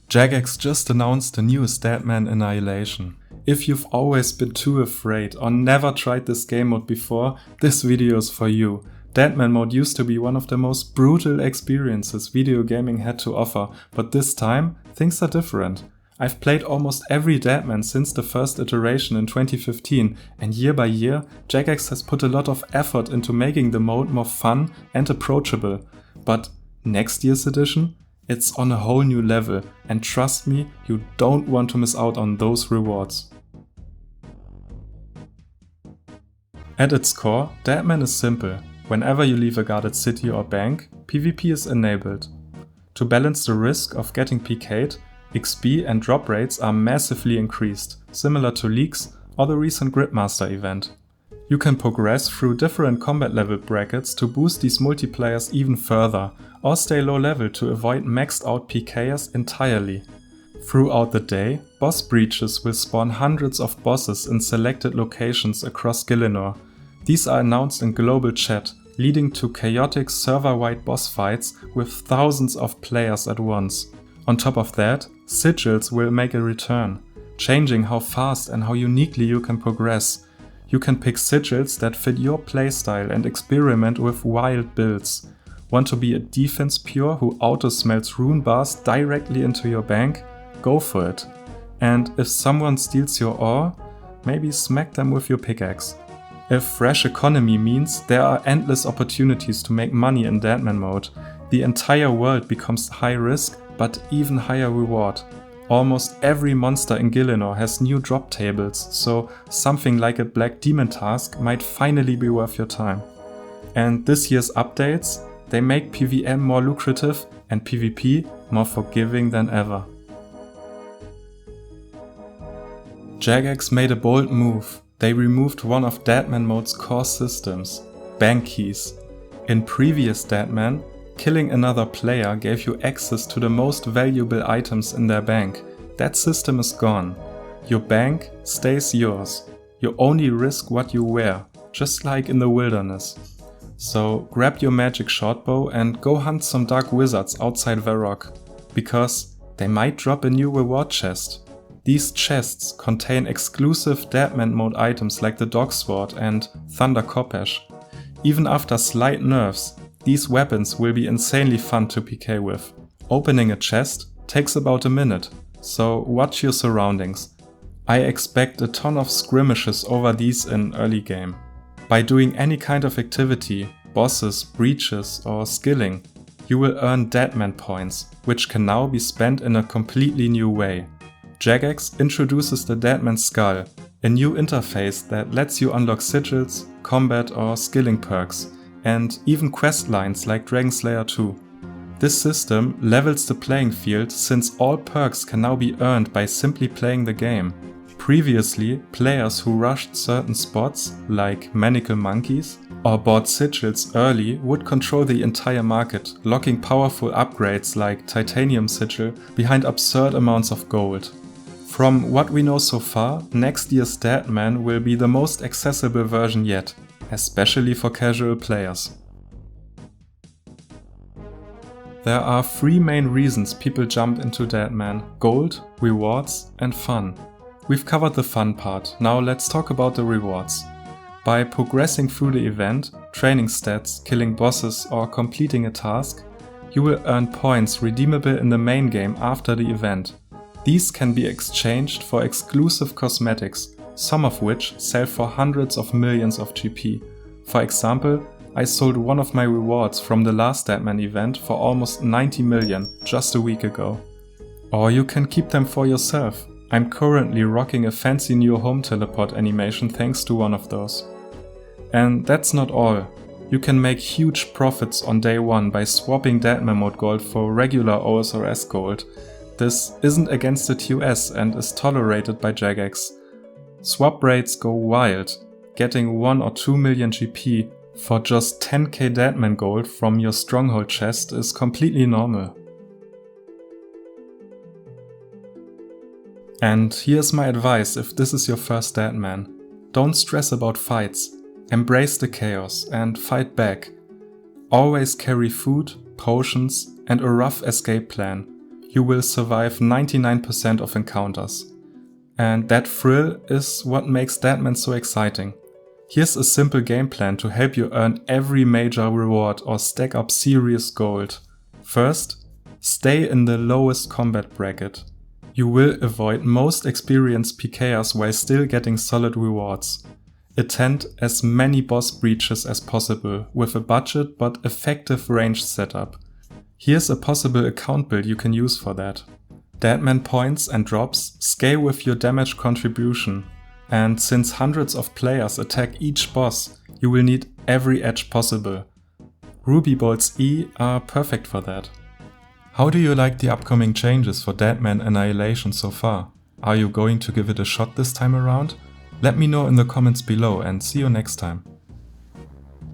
Jagex just announced the newest Deadman Annihilation. If you've always been too afraid or never tried this game mode before, this video is for you. Deadman Mode used to be one of the most brutal experiences video gaming had to offer, but this time, things are different. I've played almost every Deadman since the first iteration in 2015, and year by year, Jagex has put a lot of effort into making the mode more fun and approachable. But next year's edition? It's on a whole new level, and trust me, you don't want to miss out on those rewards. At its core, Deadman is simple. Whenever you leave a guarded city or bank, PvP is enabled. To balance the risk of getting PK'd, XP and drop rates are massively increased, similar to leaks or the recent Gridmaster event. You can progress through different combat level brackets to boost these multiplayers even further, or stay low level to avoid maxed out PKers entirely. Throughout the day, boss breaches will spawn hundreds of bosses in selected locations across Gielinor. These are announced in global chat, leading to chaotic server-wide boss fights with thousands of players at once. On top of that, Sigils will make a return, changing how fast and how uniquely you can progress. You can pick sigils that fit your playstyle and experiment with wild builds. Want to be a defense pure who auto-smelts rune bars directly into your bank? Go for it. And if someone steals your ore, maybe smack them with your pickaxe. If fresh economy means there are endless opportunities to make money in Deadman Mode, the entire world becomes high risk but even higher reward. Almost every monster in Gielinor has new drop tables, so something like a Black Demon task might finally be worth your time. And this year's updates, they make PvM more lucrative and PvP more forgiving than ever. Jagex made a bold move. They removed one of Deadman Mode's core systems, bank keys. In previous Deadman, killing another player gave you access to the most valuable items in their bank. That system is gone. Your bank stays yours. You only risk what you wear, just like in the wilderness. So grab your magic shortbow and go hunt some dark wizards outside Varrock, because they might drop a new reward chest. These chests contain exclusive Deadman Mode items like the Dog Sword and Thunder Khopesh. Even after slight nerfs, these weapons will be insanely fun to PK with. Opening a chest takes about a minute, so watch your surroundings. I expect a ton of skirmishes over these in early game. By doing any kind of activity, bosses, breaches or skilling, you will earn Deadman points, which can now be spent in a completely new way. Jagex introduces the Deadman Skull, a new interface that lets you unlock sigils, combat or skilling perks, and even quest lines like Dragonslayer 2. This system levels the playing field since all perks can now be earned by simply playing the game. Previously, players who rushed certain spots, like Manacle Monkeys, or bought sigils early would control the entire market, locking powerful upgrades like Titanium Sigil behind absurd amounts of gold. From what we know so far, next year's Deadman will be the most accessible version yet, especially for casual players. There are three main reasons people jump into Deadman: gold, rewards and fun. We've covered the fun part, now let's talk about the rewards. By progressing through the event, training stats, killing bosses or completing a task, you will earn points redeemable in the main game after the event. These can be exchanged for exclusive cosmetics, some of which sell for hundreds of millions of GP. For example, I sold one of my rewards from the last Deadman event for almost 90 million just a week ago. Or you can keep them for yourself. I'm currently rocking a fancy new home teleport animation thanks to one of those. And that's not all. You can make huge profits on day one by swapping Deadman Mode gold for regular OSRS gold. This isn't against the TOS and is tolerated by Jagex. Swap rates go wild. Getting 1 or 2 million GP for just 10k Deadman gold from your stronghold chest is completely normal. And here's my advice if this is your first Deadman. Don't stress about fights. Embrace the chaos and fight back. Always carry food, potions and a rough escape plan. you will survive 99% of encounters. And that thrill is what makes Deadman so exciting. Here's a simple game plan to help you earn every major reward or stack up serious gold. First, stay in the lowest combat bracket. You will avoid most experienced PKers while still getting solid rewards. Attend as many boss breaches as possible with a budget but effective range setup. Here's a possible account build you can use for that. Deadman points and drops scale with your damage contribution, and since hundreds of players attack each boss, you will need every edge possible. Ruby Bolts E are perfect for that. How do you like the upcoming changes for Deadman Annihilation so far? Are you going to give it a shot this time around? Let me know in the comments below and see you next time.